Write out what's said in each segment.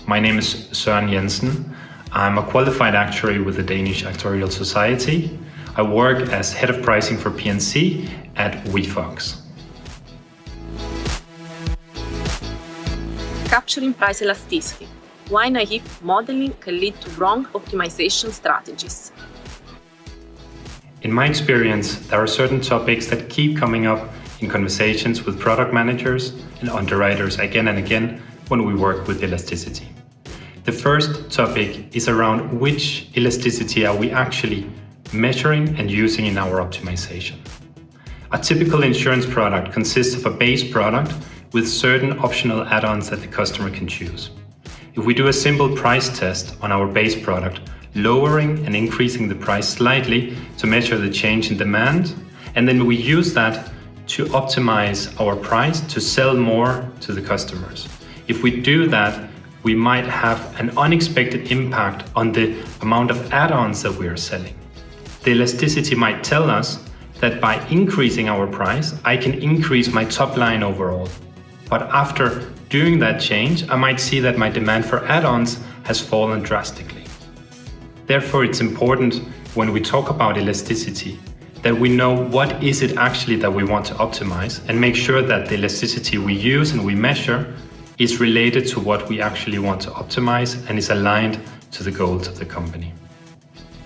My name is Søren Jensen. I'm a qualified actuary with the Danish Actuarial Society. I work as head of pricing for P&C at wefox. Capturing price elasticity. Why naive modeling can lead to wrong optimization strategies. In my experience, there are certain topics that keep coming up in conversations with product managers and underwriters again and again when we work with elasticity. The first topic is around which elasticity are we actually measuring and using in our optimization. A typical insurance product consists of a base product with certain optional add-ons that the customer can choose. If we do a simple price test on our base product, lowering and increasing the price slightly to measure the change in demand, and then we use that to optimize our price to sell more to the customers. If we do that, we might have an unexpected impact on the amount of add-ons that we are selling. The elasticity might tell us that by increasing our price, I can increase my top line overall. But after doing that change, I might see that my demand for add-ons has fallen drastically. Therefore, it's important when we talk about elasticity that we know what is it actually that we want to optimize and make sure that the elasticity we use and we measure is related to what we actually want to optimize and is aligned to the goals of the company.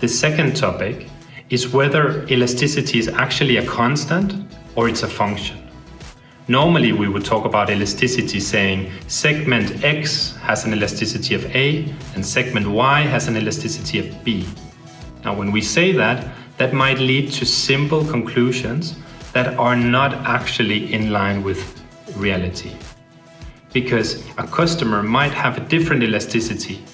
The second topic is whether elasticity is actually a constant or it's a function. Normally, we would talk about elasticity saying segment X has an elasticity of A and segment Y has an elasticity of B. Now, when we say that, that might lead to simple conclusions that are not actually in line with reality. Because a customer might have a different elasticity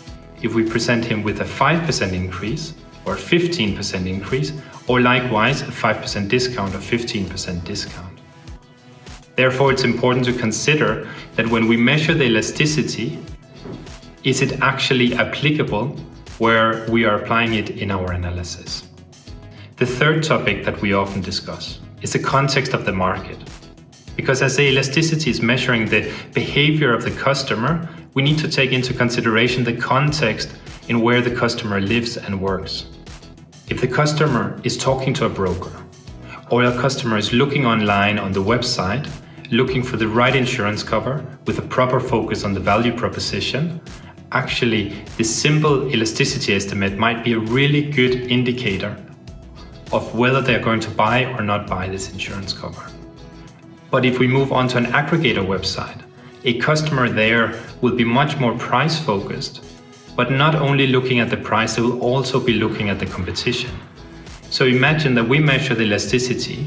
if we present him with a 5% increase or a 15% increase, or likewise a 5% discount or 15% discount. Therefore, it's important to consider that when we measure the elasticity, is it actually applicable where we are applying it in our analysis? The third topic that we often discuss is the context of the market. Because as the elasticity is measuring the behavior of the customer, we need to take into consideration the context in where the customer lives and works. If the customer is talking to a broker, or a customer is looking online on the website, looking for the right insurance cover with a proper focus on the value proposition, actually the simple elasticity estimate might be a really good indicator of whether they're going to buy or not buy this insurance cover. But if we move on to an aggregator website, a customer there will be much more price focused, but not only looking at the price, they will also be looking at the competition. So imagine that we measure the elasticity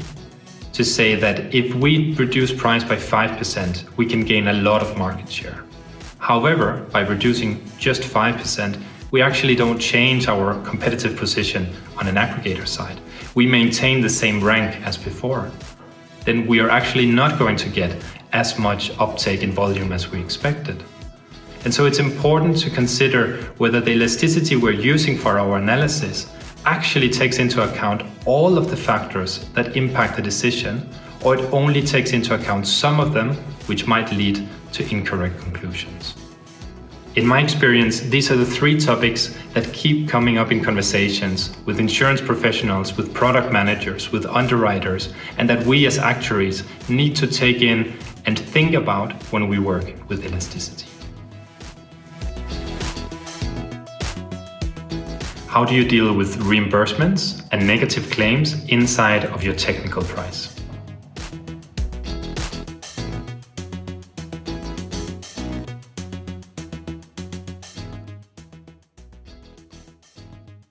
to say that if we reduce price by 5%, we can gain a lot of market share. However, by reducing just 5%, we actually don't change our competitive position on an aggregator side. We maintain the same rank as before. Then we are actually not going to get as much uptake in volume as we expected. And so it's important to consider whether the elasticity we're using for our analysis actually takes into account all of the factors that impact the decision, or it only takes into account some of them, which might lead to incorrect conclusions. In my experience, these are the three topics that keep coming up in conversations with insurance professionals, with product managers, with underwriters, and that we as actuaries need to take in and think about when we work with elasticity. How do you deal with reimbursements and negative claims inside of your technical price?